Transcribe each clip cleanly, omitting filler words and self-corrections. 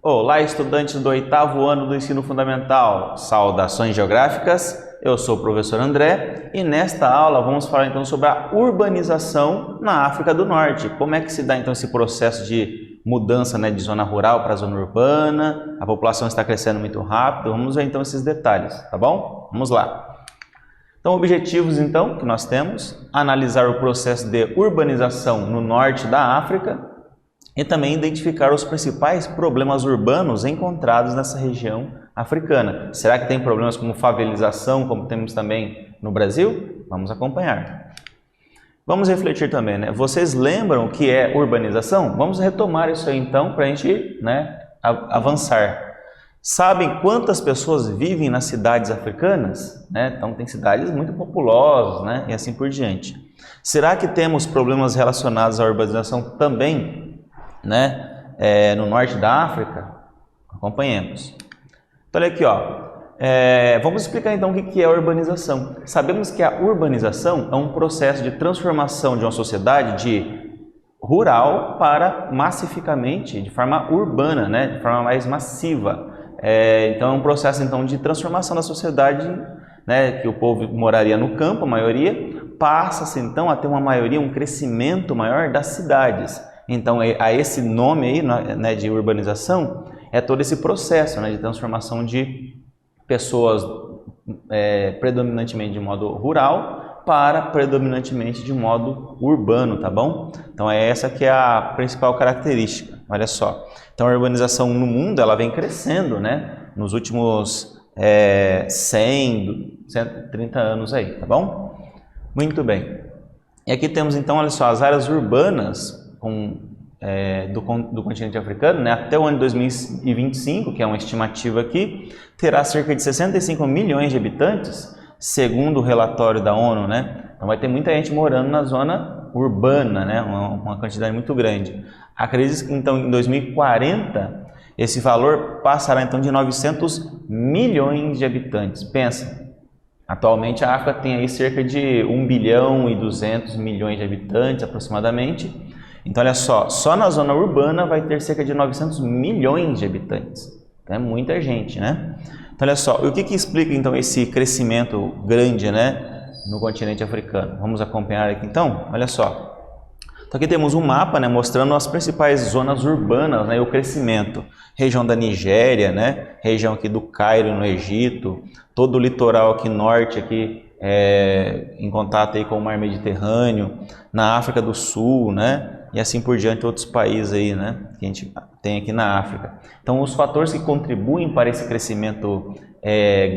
Olá, estudantes do 8º ano do ensino fundamental. Saudações geográficas. Eu sou o professor André e nesta aula vamos falar então sobre a urbanização na África do Norte. Como é que se dá então esse processo de mudança, de zona rural para a zona urbana? A população está crescendo muito rápido. Vamos ver então esses detalhes, tá bom? Vamos lá. Então, objetivos então que nós temos: analisar o processo de urbanização no norte da África e também identificar os principais problemas urbanos encontrados nessa região africana. Será que tem problemas como favelização, como temos também no Brasil? Vamos acompanhar. Vamos refletir também, Vocês lembram o que é urbanização? Vamos retomar isso aí então para a gente avançar. Sabem quantas pessoas vivem nas cidades africanas? Então tem cidades muito populosas, e assim por diante. Será que temos problemas relacionados à urbanização também, no norte da África? Acompanhemos. Então olha aqui, vamos explicar então o que é a urbanização. Sabemos que a urbanização é um processo de transformação de uma sociedade de rural para massificamente, de forma urbana, de forma mais massiva. Então é um processo então de transformação da sociedade, que o povo moraria no campo, a maioria, passa-se então a ter uma maioria, um crescimento maior das cidades. Então a esse nome aí, de urbanização, é todo esse processo, de transformação de pessoas predominantemente de modo rural para predominantemente de modo urbano, tá bom? Então é essa que é a principal característica, olha só. Então a urbanização no mundo, ela vem crescendo, nos últimos 100, 130 anos aí, tá bom? Muito bem. E aqui temos então, olha só, as áreas urbanas do continente africano, até o ano 2025, que é uma estimativa aqui, terá cerca de 65 milhões de habitantes, segundo o relatório da ONU, Então vai ter muita gente morando na zona urbana, uma quantidade muito grande. Acredita que então em 2040 esse valor passará então de 900 milhões de habitantes. Pensa, atualmente a África tem aí cerca de 1 bilhão e 200 milhões de habitantes aproximadamente. Então olha só na zona urbana vai ter cerca de 900 milhões de habitantes. Então, é muita gente, Então olha só, o que explica então esse crescimento grande, no continente africano? Vamos acompanhar aqui então, olha só. Então aqui temos um mapa, mostrando as principais zonas urbanas, e o crescimento. Região da Nigéria, região aqui do Cairo no Egito, todo o litoral aqui norte, aqui em contato aí com o mar Mediterrâneo, na África do Sul, e assim por diante, outros países aí, que a gente tem aqui na África. Então os fatores que contribuem para esse crescimento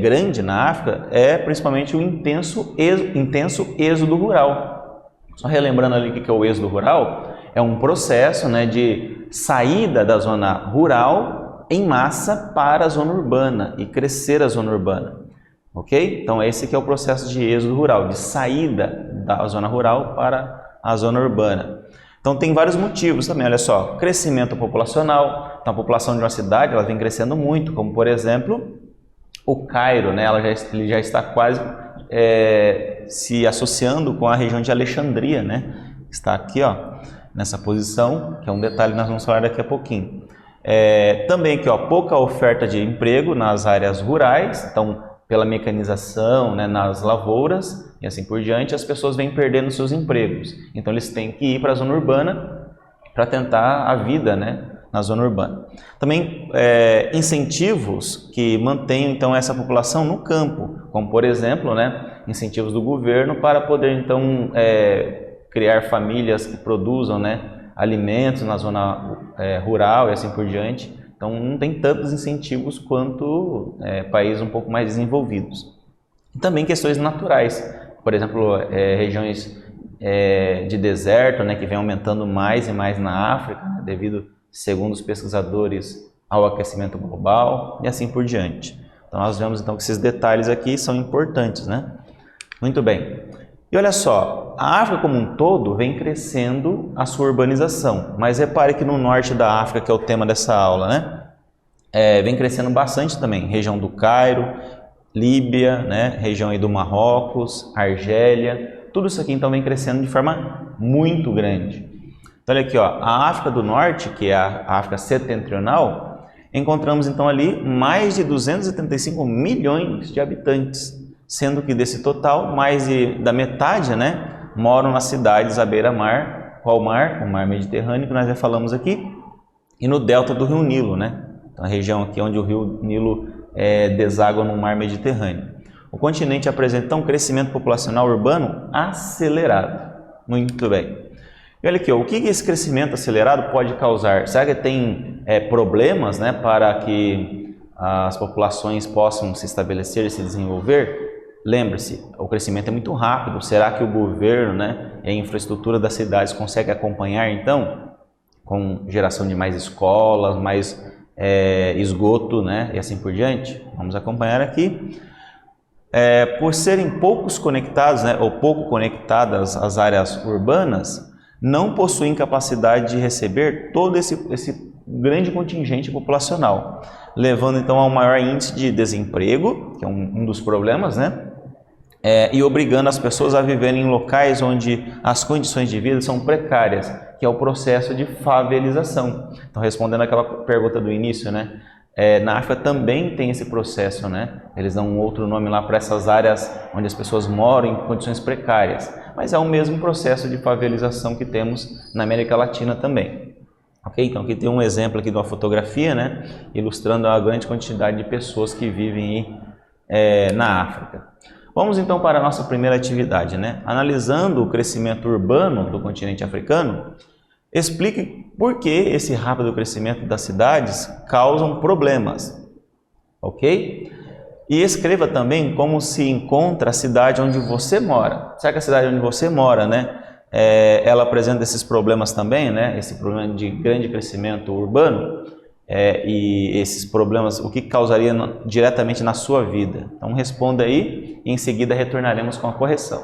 grande na África é principalmente o intenso êxodo rural. Só relembrando ali o que é o êxodo rural, é um processo de saída da zona rural em massa para a zona urbana e crescer a zona urbana. Ok? Então esse que é o processo de êxodo rural, de saída da zona rural para a zona urbana. Então tem vários motivos também, olha só, crescimento populacional. Então a população de uma cidade ela vem crescendo muito, como por exemplo o Cairo, ele já está quase se associando com a região de Alexandria, está aqui, nessa posição, que é um detalhe que nós vamos falar daqui a pouquinho. Também aqui, pouca oferta de emprego nas áreas rurais, então pela mecanização, nas lavouras e assim por diante, as pessoas vêm perdendo seus empregos. Então eles têm que ir para a zona urbana para tentar a vida, na zona urbana. Também incentivos que mantenham então essa população no campo, como por exemplo, incentivos do governo para poder então criar famílias que produzam, alimentos na zona rural e assim por diante. Então não tem tantos incentivos quanto países um pouco mais desenvolvidos. E também questões naturais, por exemplo, regiões de deserto, que vem aumentando mais e mais na África, devido, segundo os pesquisadores, ao aquecimento global e assim por diante. Então nós vemos então que esses detalhes aqui são importantes, Muito bem. E olha só, a África como um todo vem crescendo a sua urbanização, mas repare que no norte da África, que é o tema dessa aula, vem crescendo bastante também, região do Cairo, Líbia, região aí do Marrocos, Argélia, tudo isso aqui então vem crescendo de forma muito grande. Então olha aqui, a África do Norte, que é a África setentrional, encontramos então ali mais de 235 milhões de habitantes, sendo que desse total, mais da metade, né, moram nas cidades à beira-mar. Qual mar? O mar Mediterrâneo, que nós já falamos aqui, e no delta do rio Nilo, né? Então, a região aqui onde o rio Nilo deságua no mar Mediterrâneo. O continente apresenta um crescimento populacional urbano acelerado. Muito bem. E olha aqui, o que esse crescimento acelerado pode causar? Será que tem problemas, né, para que as populações possam se estabelecer e se desenvolver? Lembre-se, o crescimento é muito rápido. Será que o governo, né, e a infraestrutura das cidades consegue acompanhar, então, com geração de mais escolas, mais esgoto, né, e assim por diante? Vamos acompanhar aqui. Por serem poucos conectados, né, ou pouco conectadas às áreas urbanas, não possuem capacidade de receber todo esse grande contingente populacional, levando então ao maior índice de desemprego, que é um dos problemas, né? E obrigando as pessoas a viverem em locais onde as condições de vida são precárias, que é o processo de favelização. Então, respondendo aquela pergunta do início, né? Na África também tem esse processo, né? Eles dão um outro nome lá para essas áreas onde as pessoas moram em condições precárias, mas é o mesmo processo de favelização que temos na América Latina também. Ok? Então aqui tem um exemplo aqui de uma fotografia, né? Ilustrando a grande quantidade de pessoas que vivem aí, na África. Vamos então para a nossa primeira atividade, né? Analisando o crescimento urbano do continente africano, explique por que esse rápido crescimento das cidades causam problemas, ok? E escreva também como se encontra a cidade onde você mora. Será que a cidade onde você mora, né, ela apresenta esses problemas também, né? Esse problema de grande crescimento urbano? E esses problemas, o que causaria diretamente na sua vida? Então responda aí e em seguida retornaremos com a correção.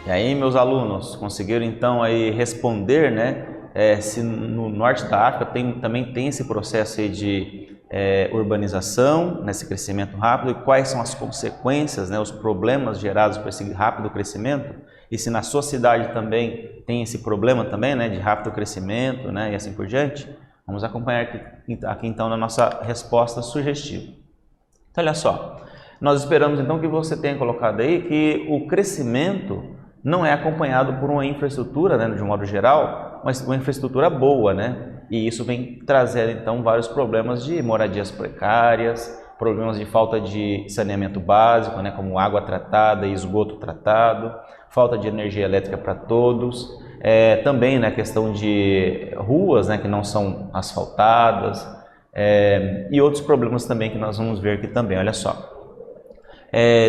E aí, meus alunos, conseguiram então aí responder, né? Se no norte da África também tem esse processo aí de urbanização, nesse crescimento rápido, e quais são as consequências, né, os problemas gerados por esse rápido crescimento, e se na sua cidade também tem esse problema também, né, de rápido crescimento, né, e assim por diante. Vamos acompanhar aqui então na nossa resposta sugestiva. Então, olha só, nós esperamos então que você tenha colocado aí que o crescimento não é acompanhado por uma infraestrutura, né, de um modo geral, mas uma infraestrutura boa, né? E isso vem trazendo então vários problemas de moradias precárias, problemas de falta de saneamento básico, né, como água tratada e esgoto tratado, falta de energia elétrica para todos, também, né, questão de ruas, né, que não são asfaltadas, e outros problemas também que nós vamos ver aqui também. Olha só.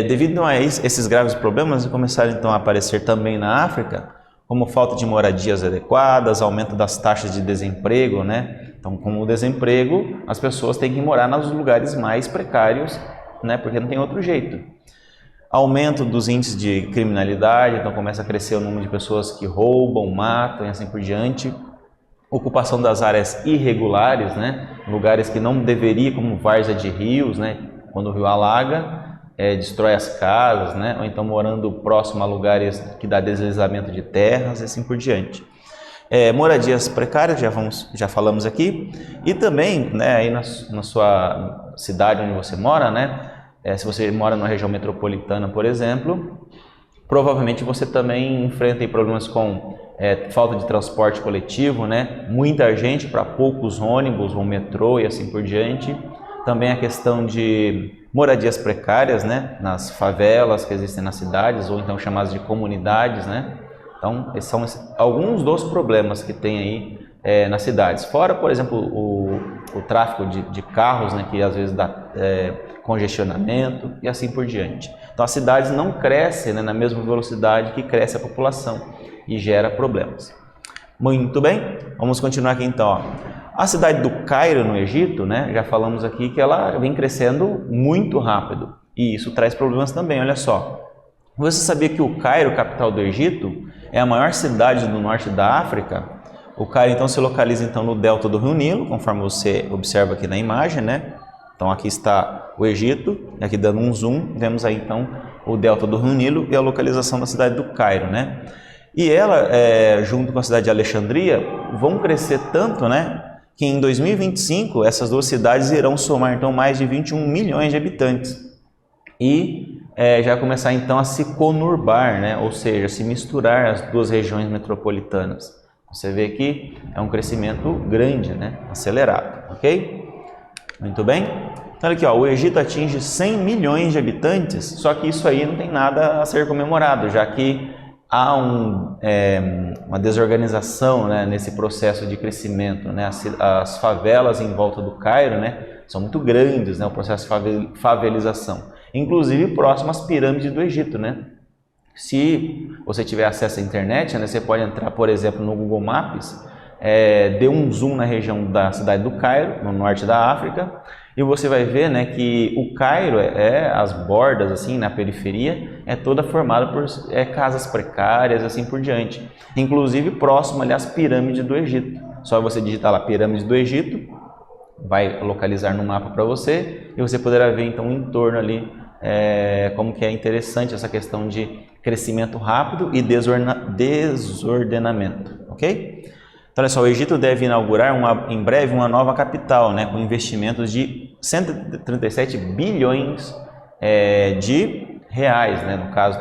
Devido a esses graves problemas, começaram então a aparecer também na África, como falta de moradias adequadas, aumento das taxas de desemprego, né? Então, com o desemprego, as pessoas têm que morar nos lugares mais precários, né? Porque não tem outro jeito. Aumento dos índices de criminalidade, então começa a crescer o número de pessoas que roubam, matam e assim por diante. Ocupação das áreas irregulares, né? Lugares que não deveria, como várzea de rios, né? Quando o rio alaga, destrói as casas, né? Ou então morando próximo a lugares que dá deslizamento de terras e assim por diante. Moradias precárias, já falamos aqui, e também, né, aí na sua cidade onde você mora, né, se você mora numa região metropolitana, por exemplo, provavelmente você também enfrenta problemas com falta de transporte coletivo, né, muita gente para poucos ônibus ou metrô e assim por diante. Também a questão de moradias precárias, né, nas favelas que existem nas cidades, ou então chamadas de comunidades, né. Então, esses são alguns dos problemas que tem aí nas cidades. Fora, por exemplo, o tráfego de carros, né, que às vezes dá congestionamento e assim por diante. Então, as cidades não crescem, né, na mesma velocidade que cresce a população e gera problemas. Muito bem, vamos continuar aqui então. Ó. A cidade do Cairo, no Egito, né, já falamos aqui que ela vem crescendo muito rápido e isso traz problemas também, olha só. Você sabia que o Cairo, capital do Egito, é a maior cidade do norte da África? O Cairo então se localiza então no delta do Rio Nilo, conforme você observa aqui na imagem, né? Então aqui está o Egito, e aqui dando um zoom, vemos aí então o delta do Rio Nilo e a localização da cidade do Cairo, né? E ela, junto com a cidade de Alexandria, vão crescer tanto, né, que em 2025 essas duas cidades irão somar então mais de 21 milhões de habitantes. E já começar então a se conurbar, né? Ou seja, se misturar as duas regiões metropolitanas. Você vê que é um crescimento grande, né? Acelerado, ok? Muito bem. Então, olha aqui, ó, o Egito atinge 100 milhões de habitantes, só que isso aí não tem nada a ser comemorado, já que há uma desorganização, né, nesse processo de crescimento, né? As favelas em volta do Cairo, né, são muito grandes, né, o processo de favelização. Inclusive próximo às pirâmides do Egito, né? Se você tiver acesso à internet, né, você pode entrar, por exemplo, no Google Maps, dê um zoom na região da cidade do Cairo, no norte da África, e você vai ver, né, que o Cairo, as bordas, assim, na periferia, é toda formada por casas precárias, assim por diante. Inclusive próximo ali às pirâmides do Egito. Só você digitar lá pirâmides do Egito, vai localizar no mapa para você e você poderá ver então o entorno ali, como que é interessante essa questão de crescimento rápido e desordenamento, ok? Então olha só, o Egito deve inaugurar em breve uma nova capital, né, com investimentos de 137 bilhões de reais, né, no caso,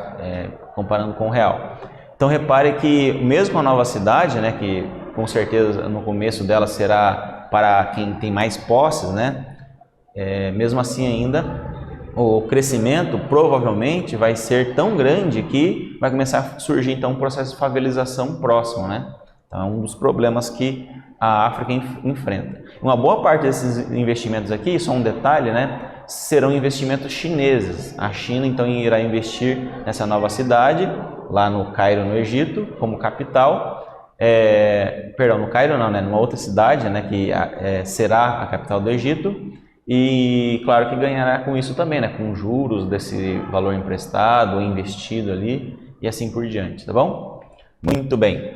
comparando com o real. Então repare que mesmo a nova cidade, né, que com certeza no começo dela será para quem tem mais posses, né? Mesmo assim ainda o crescimento provavelmente vai ser tão grande que vai começar a surgir então um processo de favelização próximo, né? Então é um dos problemas que a África enfrenta. Uma boa parte desses investimentos aqui, só um detalhe, né? Serão investimentos chineses. A China então irá investir nessa nova cidade, lá no Cairo, no Egito, como capital. Perdão, no Cairo não, né? Numa outra cidade, né? Que será a capital do Egito. E claro que ganhará com isso também, né? Com juros desse valor emprestado ou investido ali e assim por diante, tá bom? Muito bem.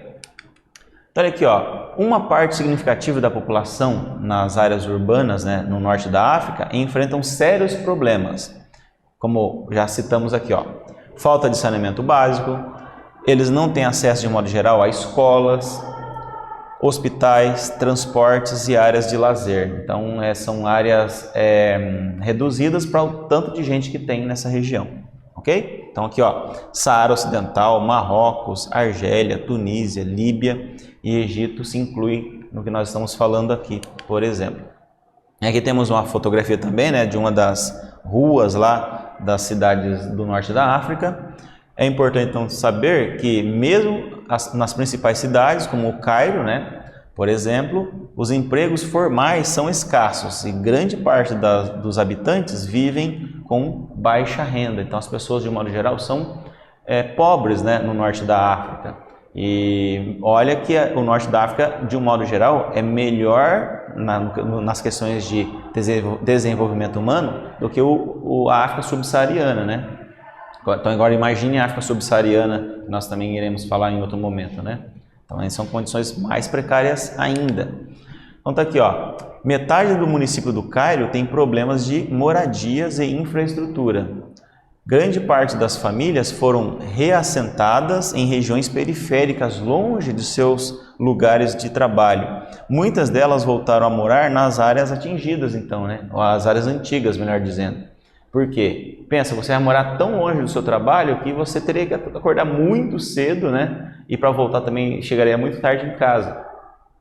Então, olha aqui, ó, uma parte significativa da população nas áreas urbanas, né, no norte da África, enfrentam sérios problemas, como já citamos aqui, ó, falta de saneamento básico, eles não têm acesso de modo geral a escolas, hospitais, transportes e áreas de lazer. Então, são áreas reduzidas para o tanto de gente que tem nessa região, ok? Então, aqui, ó, Saara Ocidental, Marrocos, Argélia, Tunísia, Líbia e Egito se inclui no que nós estamos falando aqui, por exemplo. E aqui temos uma fotografia também, né, de uma das ruas lá das cidades do norte da África. É importante então saber que mesmo nas principais cidades, como o Cairo, né, por exemplo, os empregos formais são escassos e grande parte dos habitantes vivem com baixa renda. Então as pessoas de um modo geral são pobres, né, no norte da África. E olha que o norte da África, de um modo geral, é melhor nas questões de desenvolvimento humano do que a África subsaariana, né? Então agora imagine a África subsaariana, que nós também iremos falar em outro momento, né? Então são condições mais precárias ainda. Então tá aqui, ó, metade do município do Cairo tem problemas de moradias e infraestrutura. Grande parte das famílias foram reassentadas em regiões periféricas, longe de seus lugares de trabalho. Muitas delas voltaram a morar nas áreas atingidas, então, né? As áreas antigas, melhor dizendo. Por quê? Pensa, você vai morar tão longe do seu trabalho que você teria que acordar muito cedo, né? E para voltar também chegaria muito tarde em casa.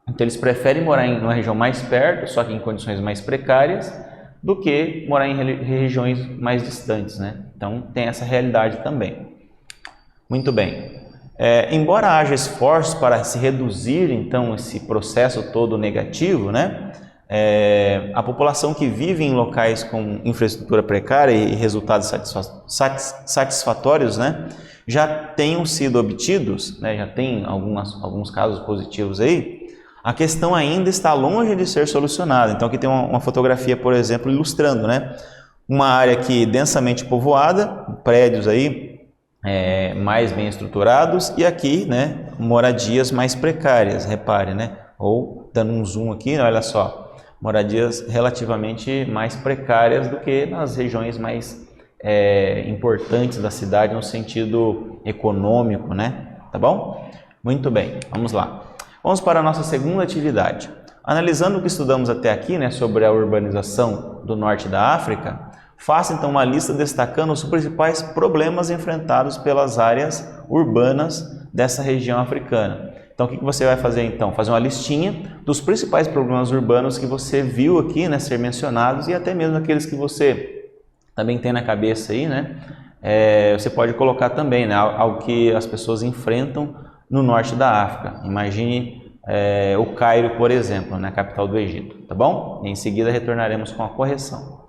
Então eles preferem morar em uma região mais perto, só que em condições mais precárias, do que morar em regiões mais distantes, né? Então tem essa realidade também. Muito bem. Embora haja esforços para se reduzir então esse processo todo negativo, né? A população que vive em locais com infraestrutura precária e resultados satisfatórios, né, já tenham sido obtidos, né, já tem alguns casos positivos aí, a questão ainda está longe de ser solucionada. Então aqui tem uma fotografia, por exemplo, ilustrando, né, uma área aqui densamente povoada, prédios aí mais bem estruturados e aqui, né, moradias mais precárias, repare, né, ou dando um zoom aqui, olha só, moradias relativamente mais precárias do que nas regiões mais importantes da cidade no sentido econômico, né? Tá bom? Muito bem, vamos lá. Vamos para a nossa segunda atividade. Analisando o que estudamos até aqui, né, sobre a urbanização do norte da África, faça então uma lista destacando os principais problemas enfrentados pelas áreas urbanas dessa região africana. Então, o que você vai fazer então? Fazer uma listinha dos principais problemas urbanos que você viu aqui, né, ser mencionados e até mesmo aqueles que você também tem na cabeça aí, né? Você pode colocar também, né, algo que as pessoas enfrentam no norte da África. Imagine o Cairo, por exemplo, na capital do Egito, tá bom? E em seguida retornaremos com a correção.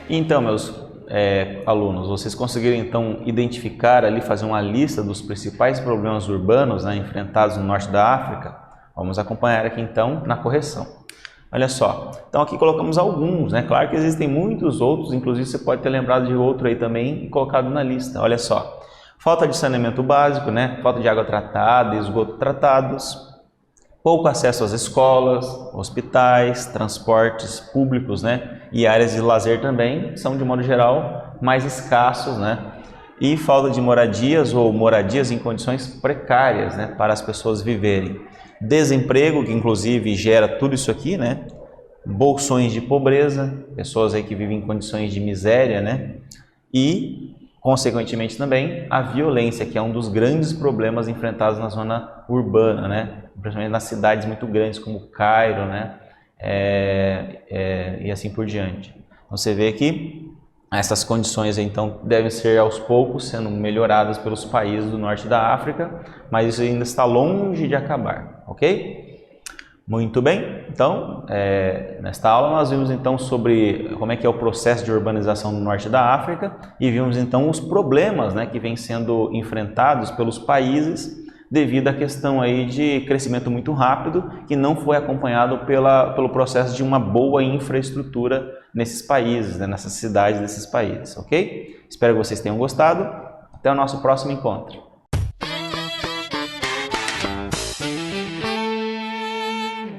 Então, meus alunos, vocês conseguiram então identificar ali, fazer uma lista dos principais problemas urbanos, né, enfrentados no norte da África? Vamos acompanhar aqui então na correção. Olha só, então aqui colocamos alguns, né? Claro que existem muitos outros, inclusive você pode ter lembrado de outro aí também e colocado na lista. Olha só, falta de saneamento básico, né? Falta de água tratada, esgoto tratados, pouco acesso às escolas, hospitais, transportes públicos, né? E áreas de lazer também são, de modo geral, mais escassos, né? E falta de moradias ou moradias em condições precárias, né? Para as pessoas viverem. Desemprego, que inclusive gera tudo isso aqui, né? Bolsões de pobreza, pessoas aí que vivem em condições de miséria, né? E, consequentemente também, a violência, que é um dos grandes problemas enfrentados na zona urbana, né? Principalmente nas cidades muito grandes como Cairo, né? E assim por diante. Então você vê que essas condições então devem ser aos poucos sendo melhoradas pelos países do norte da África, mas isso ainda está longe de acabar, ok? Muito bem, então nesta aula nós vimos então sobre como é que é o processo de urbanização no norte da África e vimos então os problemas, né, que vêm sendo enfrentados pelos países devido à questão aí de crescimento muito rápido que não foi acompanhado pelo processo de uma boa infraestrutura nesses países, né, nessas cidades desses países, ok? Espero que vocês tenham gostado. Até o nosso próximo encontro.